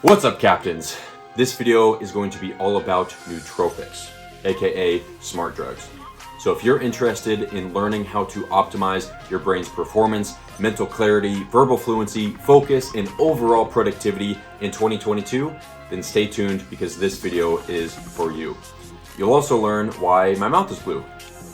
What's up, captains? This video is going to be all about nootropics, aka smart drugs. So if you're interested in learning how to optimize your brain's performance, mental clarity, verbal fluency, focus, and overall productivity in 2022, then stay tuned because this video is for you. You'll also learn why my mouth is blue,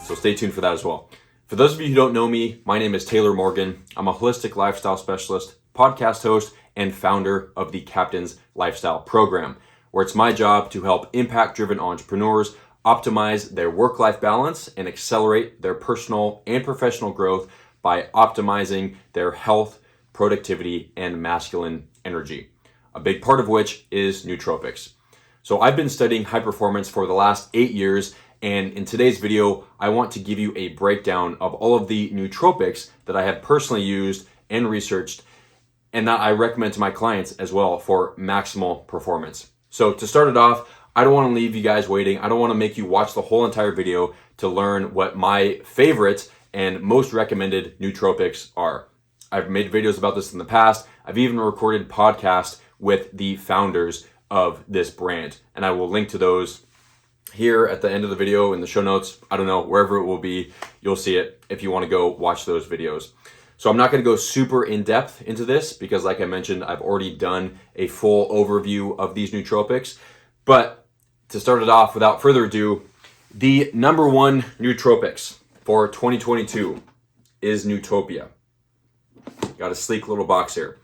so stay tuned for that as well. For those of you who don't know me, my name is Taylor Morgan. I'm a holistic lifestyle specialist, podcast host, and founder of the Captain's Lifestyle Program, where it's my job to help impact-driven entrepreneurs optimize their work-life balance and accelerate their personal and professional growth by optimizing their health, productivity, and masculine energy, a big part of which is nootropics. So I've been studying high performance for the last 8 years, and in today's video, I want to give you a breakdown of all of the nootropics that I have personally used and researched and that I recommend to my clients as well for maximal performance. So to start it off, I don't want to leave you guys waiting. I don't want to make you watch the whole entire video to learn what my favorite and most recommended nootropics are. I've made videos about this in the past. I've even recorded podcasts with the founders of this brand, and I will link to those here at the end of the video in the show notes. I don't know, wherever it will be, you'll see it if you want to go watch those videos. So I'm not going to go super in depth into this because, like I mentioned, I've already done a full overview of these nootropics. But to start it off, without further ado, the number one nootropics for 2022 is Nutopia. Got a sleek little box here.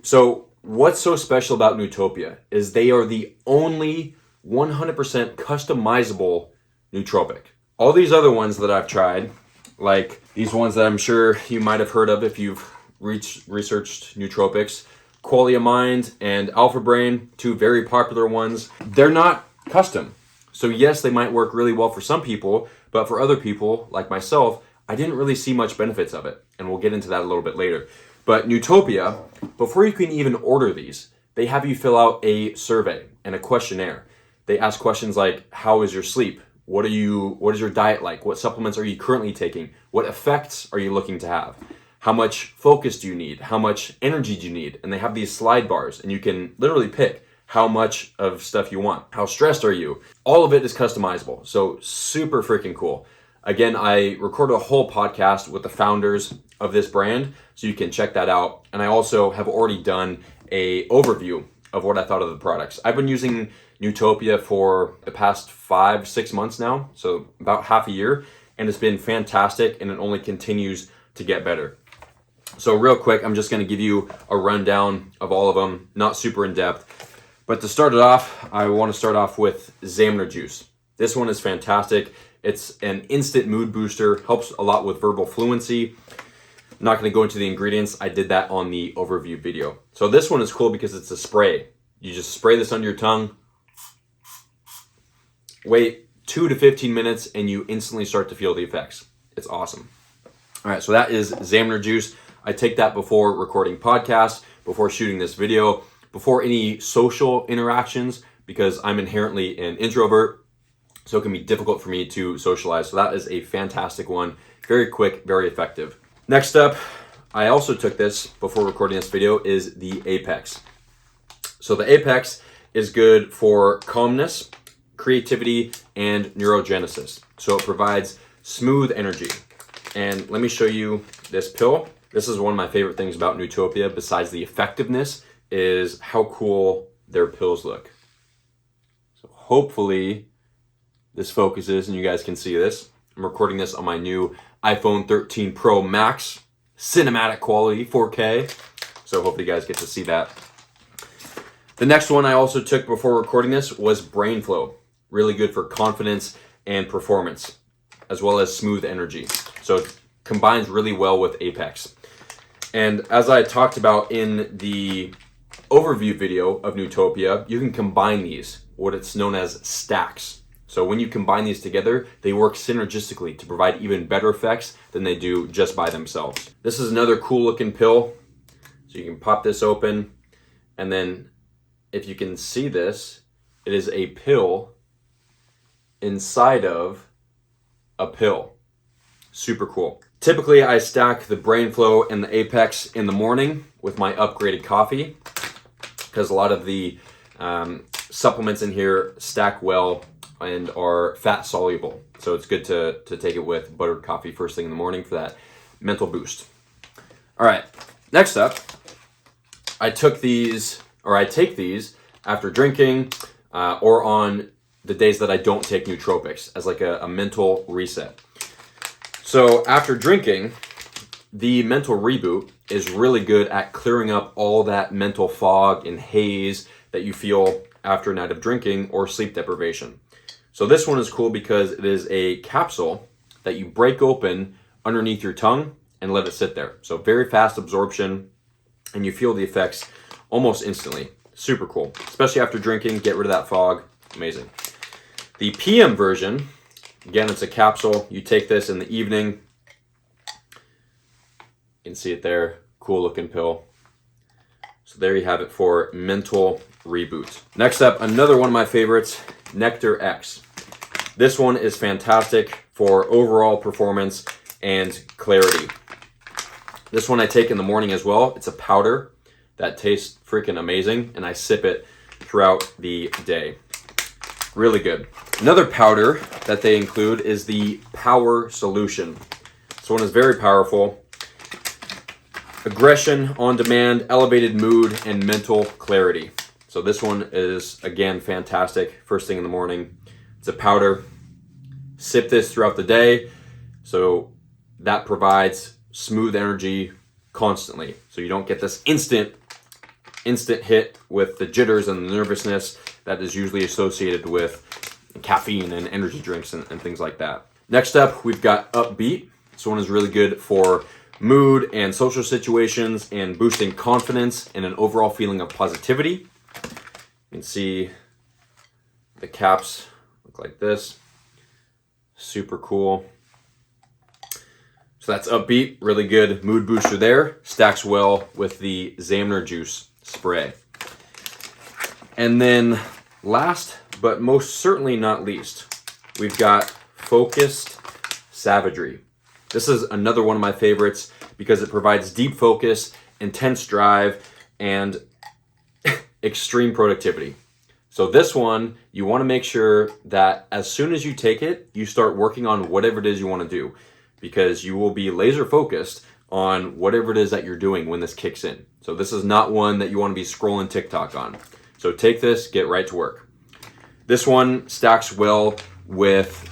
So what's so special about Nutopia is they are the only 100% customizable nootropic. All these other ones that I've tried, like these ones that I'm sure you might have heard of if you've researched nootropics, Qualia Mind and Alpha Brain, two very popular ones, they're not custom. So yes, they might work really well for some people, but for other people, like myself, I didn't really see much benefits of it. And we'll get into that a little bit later. But Nutopia, before you can even order these, they have you fill out a survey and a questionnaire. They ask questions like, how is your sleep? What is your diet like? What supplements are you currently taking? What effects are you looking to have? How much focus do you need? How much energy do you need? And they have these slide bars, and you can literally pick how much of stuff you want. How stressed are you? All of it is customizable. So super freaking cool. Again, I recorded a whole podcast with the founders of this brand, so you can check that out. And I also have already done an overview of what I thought of the products. I've been using Nootopia for the past 5-6 months now, so about half a year, and it's been fantastic, and it only continues to get better. So real quick, I'm just going to give you a rundown of all of them, not super in depth, but to start it off, I want to start off with Xamarin Juice. This one is fantastic. It's an instant mood booster, helps a lot with verbal fluency. I'm not going to go into the ingredients. I did that on the overview video. So this one is cool because it's a spray. You just spray this under your tongue, wait 2 to 15 minutes, and you instantly start to feel the effects. It's awesome. All right, so that is Xamarin Juice. I take that before recording podcasts, before shooting this video, before any social interactions, because I'm inherently an introvert, so it can be difficult for me to socialize. So that is a fantastic one. Very quick, very effective. Next up, I also took this before recording this video, is the Apex. So the Apex is good for calmness, creativity, and neurogenesis. So it provides smooth energy. And let me show you this pill. This is one of my favorite things about Nootopia, besides the effectiveness, is how cool their pills look. So hopefully this focuses and you guys can see this. I'm recording this on my new iPhone 13 Pro Max, cinematic quality, 4K. So hopefully you guys get to see that. The next one I also took before recording this was Brain Flow. Really good for confidence and performance, as well as smooth energy. So it combines really well with Apex. And as I talked about in the overview video of Nootopia, you can combine these, what it's known as stacks. So when you combine these together, they work synergistically to provide even better effects than they do just by themselves. This is another cool looking pill. So you can pop this open, and then if you can see this, it is a pill inside of a pill. Super cool. Typically, I stack the Brain Flow and the Apex in the morning with my upgraded coffee. because a lot of the supplements in here stack well and are fat soluble. So it's good to take it with buttered coffee first thing in the morning for that mental boost. All right, next up, I take these after drinking or on the days that I don't take nootropics as like a mental reset. So after drinking, the mental reboot is really good at clearing up all that mental fog and haze that you feel after a night of drinking or sleep deprivation. So this one is cool because it is a capsule that you break open underneath your tongue and let it sit there. So very fast absorption, and you feel the effects almost instantly. Super cool, especially after drinking, get rid of that fog, amazing. The PM version, again, it's a capsule. You take this in the evening. You can see it there, cool looking pill. So there you have it for mental reboot. Next up, another one of my favorites, Nectar X. This one is fantastic for overall performance and clarity. This one I take in the morning as well. It's a powder that tastes freaking amazing, and I sip it throughout the day. Really good. Another powder that they include is the Power Solution. This one is very powerful. Aggression on demand, elevated mood, and mental clarity. So this one is, again, fantastic. First thing in the morning. It's a powder. Sip this throughout the day. So that provides smooth energy constantly. So you don't get this instant hit with the jitters and the nervousness that is usually associated with caffeine and energy drinks and things like that. Next up, we've got Upbeat. This one is really good for mood and social situations and boosting confidence and an overall feeling of positivity. You can see the caps look like this. Super cool. So that's Upbeat, really good mood booster there. Stacks well with the Zamner juice spray. And then last, but most certainly not least, we've got Focused Savagery. This is another one of my favorites because it provides deep focus, intense drive, and extreme productivity. So this one, you want to make sure that as soon as you take it, you start working on whatever it is you want to do, because you will be laser focused on whatever it is that you're doing when this kicks in. So this is not one that you want to be scrolling TikTok on. So take this, get right to work. This one stacks well with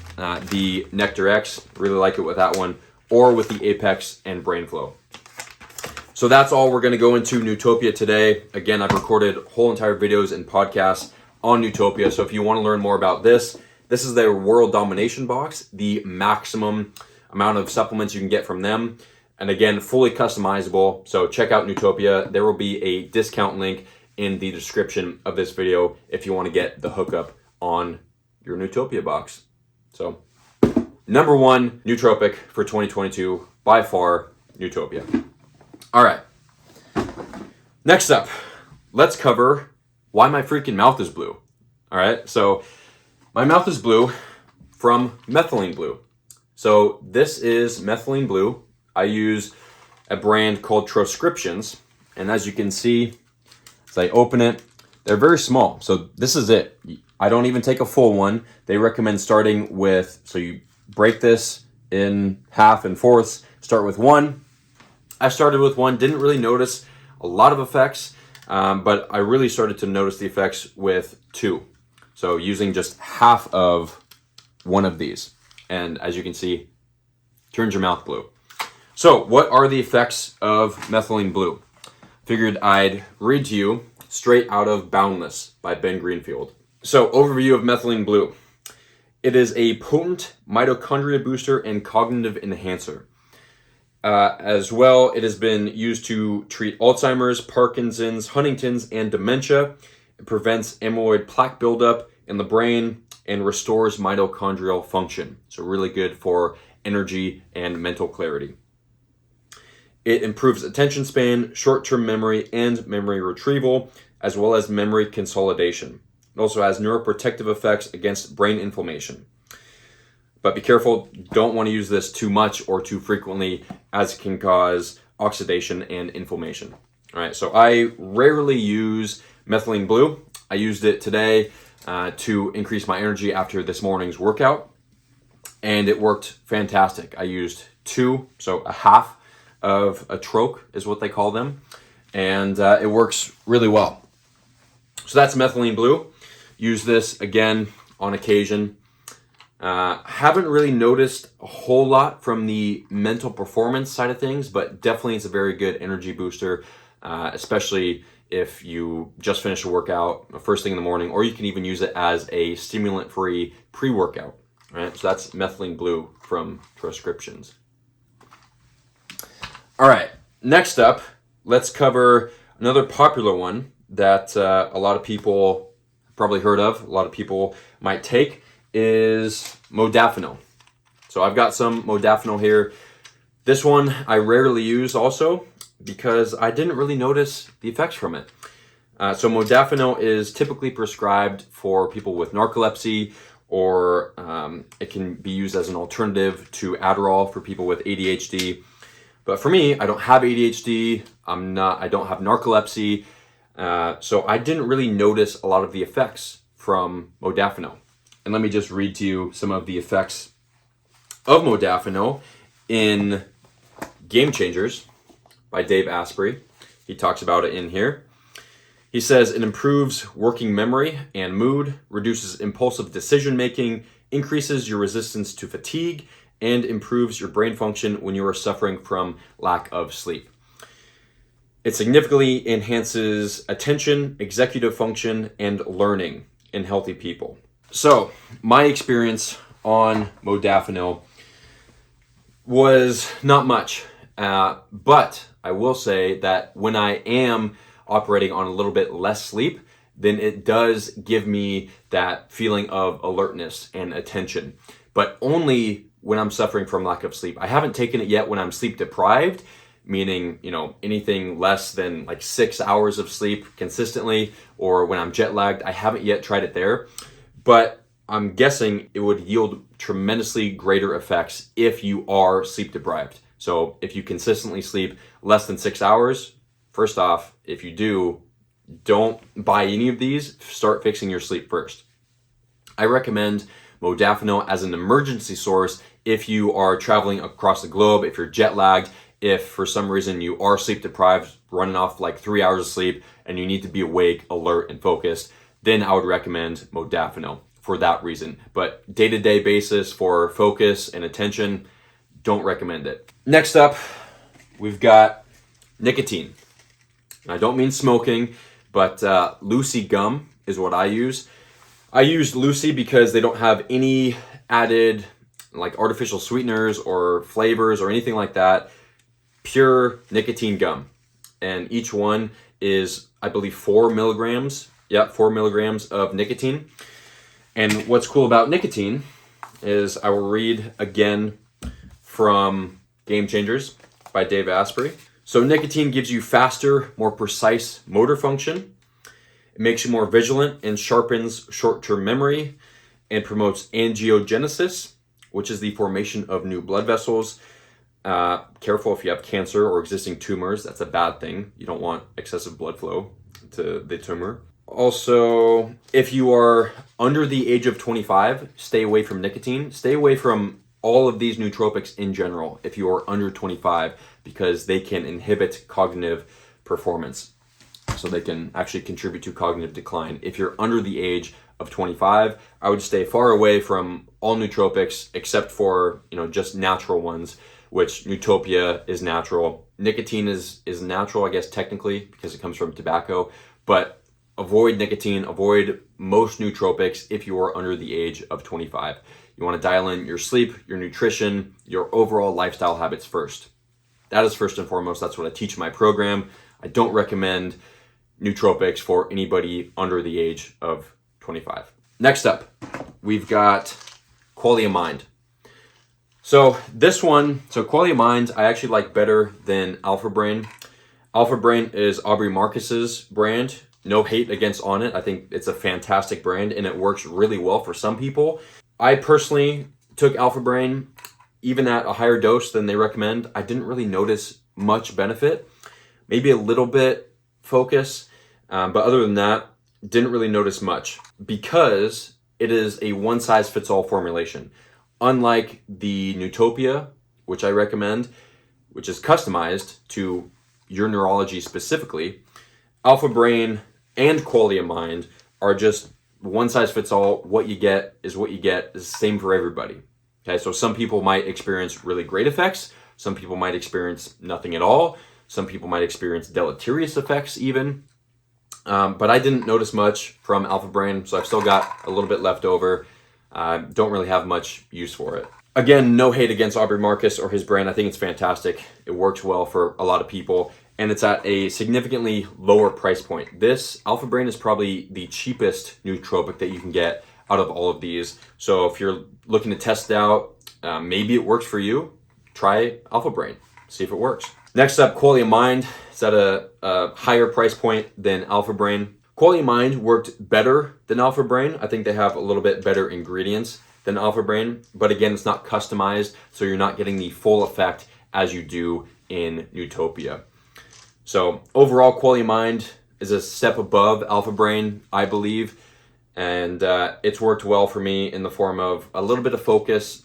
the Nectar X, really like it with that one, or with the Apex and Brain Flow. So that's all we're going to go into Nootopia today. Again, I've recorded whole entire videos and podcasts on Nootopia. So if you want to learn more about this is their World Domination box, the maximum amount of supplements you can get from them. And again, fully customizable. So check out Nootopia. There will be a discount link in the description of this video if you want to get the hookup on your Nootopia box. So number one nootropic for 2022, by far, Nootopia. All right. Next up, let's cover why my freaking mouth is blue. All right. So my mouth is blue from Methylene Blue. So this is Methylene Blue. I use a brand called Transcriptions. And as you can see, as I open it, they're very small. So this is it. I don't even take a full one. They recommend starting with, so you break this in half and fourths, start with one. I started with one, didn't really notice a lot of effects, but I really started to notice the effects with two. So using just half of one of these. And as you can see, turns your mouth blue. So what are the effects of Methylene Blue? Figured I'd read to you straight out of Boundless by Ben Greenfield. So overview of Methylene Blue. It is a potent mitochondria booster and cognitive enhancer. As well, it has been used to treat Alzheimer's, Parkinson's, Huntington's, and dementia. It prevents amyloid plaque buildup in the brain and restores mitochondrial function. So really good for energy and mental clarity. It improves attention span, short-term memory, and memory retrieval, as well as memory consolidation. It also has neuroprotective effects against brain inflammation. But be careful, don't want to use this too much or too frequently, as it can cause oxidation and inflammation. All right, so I rarely use Methylene Blue. I used it today to increase my energy after this morning's workout, and it worked fantastic. I used 2, so a half of a troche is what they call them, and it works really well. So that's Methylene Blue. Use this again on occasion. Haven't really noticed a whole lot from the mental performance side of things, but definitely it's a very good energy booster, especially if you just finished a workout first thing in the morning, or you can even use it as a stimulant-free pre-workout. Right? So that's Methylene Blue from Prescriptions. All right, next up, let's cover another popular one that a lot of people probably heard of, a lot of people might take, is Modafinil. So I've got some Modafinil here. This one I rarely use also because I didn't really notice the effects from it. So Modafinil is typically prescribed for people with narcolepsy, or it can be used as an alternative to Adderall for people with ADHD. But for me, I don't have ADHD, I don't have narcolepsy, so I didn't really notice a lot of the effects from Modafinil. And let me just read to you some of the effects of Modafinil in Game Changers by Dave Asprey. He talks about it in here. He says it improves working memory and mood, reduces impulsive decision making, increases your resistance to fatigue, and improves your brain function when you are suffering from lack of sleep. It significantly enhances attention, executive function, and learning in healthy people. So, my experience on Modafinil was not much, but I will say that when I am operating on a little bit less sleep, then it does give me that feeling of alertness and attention, but only when I'm suffering from lack of sleep. I haven't taken it yet when I'm sleep deprived, meaning, anything less than like 6 hours of sleep consistently, or when I'm jet lagged. I haven't yet tried it there, but I'm guessing it would yield tremendously greater effects if you are sleep deprived. So if you consistently sleep less than 6 hours, first off, if you do, don't buy any of these. Start fixing your sleep first. I recommend Modafinil as an emergency source if you are traveling across the globe, if you're jet lagged, if for some reason you are sleep deprived, running off like 3 hours of sleep, and you need to be awake, alert, and focused, then I would recommend Modafinil for that reason. But day-to-day basis for focus and attention, don't recommend it. Next up, we've got nicotine. And I don't mean smoking, but Lucy gum is what I use. I used Lucy because they don't have any added like artificial sweeteners or flavors or anything like that. Pure nicotine gum. And each one is, I believe, 4 milligrams. Yeah, 4 milligrams of nicotine. And what's cool about nicotine is, I will read again from Game Changers by Dave Asprey. So nicotine gives you faster, more precise motor function. It makes you more vigilant and sharpens short-term memory, and promotes angiogenesis, which is the formation of new blood vessels. Careful if you have cancer or existing tumors. That's a bad thing. You don't want excessive blood flow to the tumor. Also, if you are under the age of 25, stay away from nicotine. Stay away from all of these nootropics in general if you are under 25, because they can inhibit cognitive performance. So they can actually contribute to cognitive decline. If you're under the age of 25, I would stay far away from all nootropics except for, just natural ones, which Nutopia is natural. Nicotine is natural, I guess, technically, because it comes from tobacco, but avoid nicotine, avoid most nootropics if you are under the age of 25. You want to dial in your sleep, your nutrition, your overall lifestyle habits first. That is first and foremost. That's what I teach in my program. I don't recommend nootropics for anybody under the age of 25. Next up, we've got Qualia Mind. So Qualia Mind, I actually like better than Alpha Brain. Alpha Brain is Aubrey Marcus's brand. No hate against on it. I think it's a fantastic brand and it works really well for some people. I personally took Alpha Brain even at a higher dose than they recommend. I didn't really notice much benefit. Maybe a little bit focus, But other than that, didn't really notice much because it is a one-size-fits-all formulation. Unlike the Nutopia, which I recommend, which is customized to your neurology specifically, Alpha Brain and Qualia Mind are just one-size-fits-all. What you get is what you get. It's the same for everybody. Okay, so some people might experience really great effects. Some people might experience nothing at all. Some people might experience deleterious effects even. But I didn't notice much from Alpha Brain, so I've still got a little bit left over. Don't really have much use for it. Again, no hate against Aubrey Marcus or his brand. I think it's fantastic. It works well for a lot of people, and it's at a significantly lower price point. This Alpha Brain is probably the cheapest nootropic that you can get out of all of these. So if you're looking to test it out, maybe it works for you, try Alpha Brain, see if it works. Next up, Qualia Mind. It's at a higher price point than Alpha Brain. Qualia Mind worked better than Alpha Brain. I think they have a little bit better ingredients than Alpha Brain, but again, it's not customized, so you're not getting the full effect as you do in Nutopia. So overall, Qualia Mind is a step above Alpha Brain, I believe, and it's worked well for me in the form of a little bit of focus,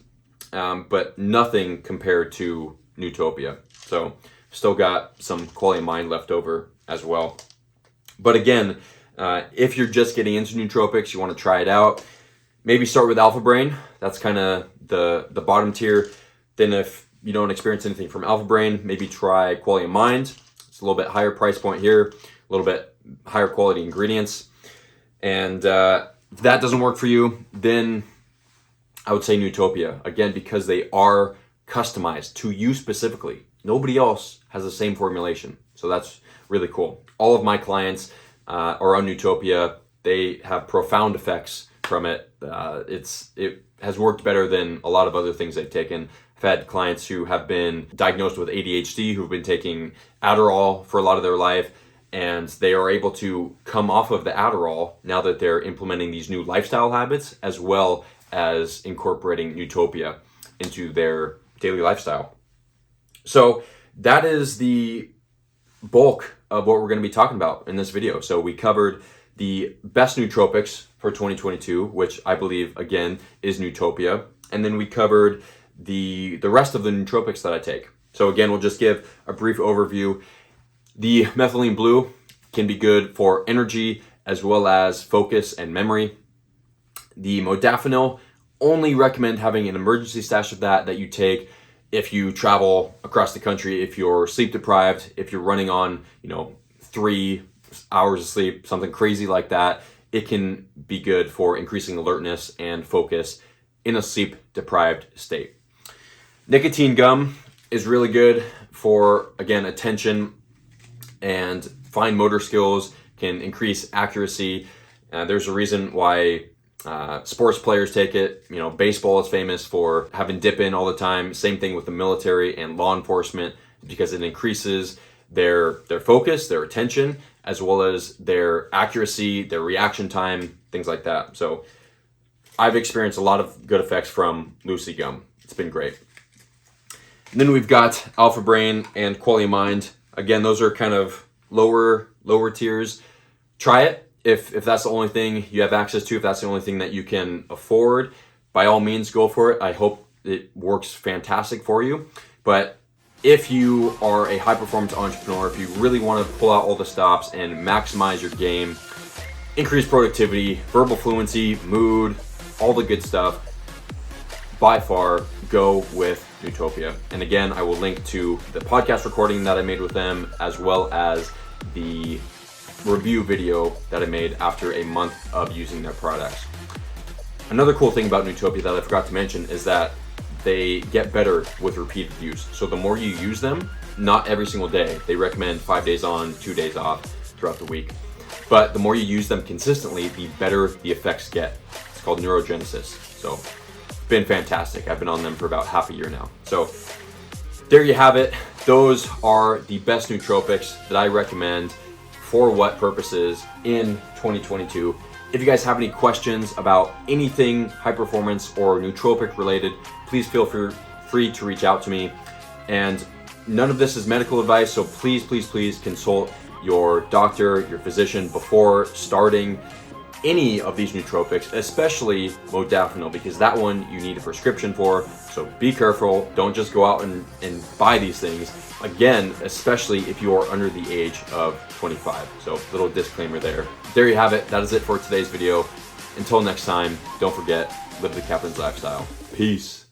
but nothing compared to Nutopia. So still got some Qualia Mind left over as well. But again, if you're just getting into nootropics, you want to try it out, maybe start with Alpha Brain. That's kind of the bottom tier. Then if you don't experience anything from Alpha Brain, maybe try Qualia Mind. It's a little bit higher price point here, a little bit higher quality ingredients. And if that doesn't work for you, then I would say Nutopia. Again, because they are customized to you specifically. Nobody else has the same formulation. So that's really cool. All of my clients are on Nutopia. They have profound effects from it. It has worked better than a lot of other things they've taken. I've had clients who have been diagnosed with ADHD, who've been taking Adderall for a lot of their life, and they are able to come off of the Adderall now that they're implementing these new lifestyle habits, as well as incorporating Nutopia into their daily lifestyle. So that is the bulk of what we're going to be talking about in this video. So we covered the best nootropics for 2022, which I believe, again, is Nutopia. And then we covered the rest of the nootropics that I take. So again, we'll just give a brief overview. The Methylene Blue can be good for energy as well as focus and memory. The Modafinil, only recommend having an emergency stash of that you take if you travel across the country, if you're sleep deprived, if you're running on, 3 hours of sleep, something crazy like that. It can be good for increasing alertness and focus in a sleep deprived state. Nicotine gum is really good for, again, attention and fine motor skills, can increase accuracy. There's a reason why sports players take it. Baseball is famous for having dip in all the time. Same thing with the military and law enforcement, because it increases their focus, their attention, as well as their accuracy, their reaction time, things like that. So I've experienced a lot of good effects from Lucy gum. It's been great. And then we've got Alpha Brain and Qualia Mind. Again, those are kind of lower tiers. Try it. If that's the only thing you have access to, if that's the only thing that you can afford, by all means, go for it. I hope it works fantastic for you. But if you are a high-performance entrepreneur, if you really want to pull out all the stops and maximize your game, increase productivity, verbal fluency, mood, all the good stuff, by far, go with Nutopia. And again, I will link to the podcast recording that I made with them, as well as the review video that I made after a month of using their products. Another cool thing about Nutopia that I forgot to mention is that they get better with repeated use. So the more you use them, not every single day, they recommend 5 days on, 2 days off throughout the week. But the more you use them consistently, the better the effects get. It's called neurogenesis. So it's been fantastic. I've been on them for about half a year now. So there you have it. Those are the best nootropics that I recommend for what purposes in 2022. If you guys have any questions about anything high performance or nootropic related, please feel free to reach out to me. And none of this is medical advice, so please consult your doctor, your physician before starting any of these nootropics, especially modafinil, because that one you need a prescription for. So be careful. Don't just go out and buy these things. Again, especially if you are under the age of 25. So little disclaimer there. There you have it. That is it for today's video. Until next time, don't forget, live the Captain's lifestyle. Peace.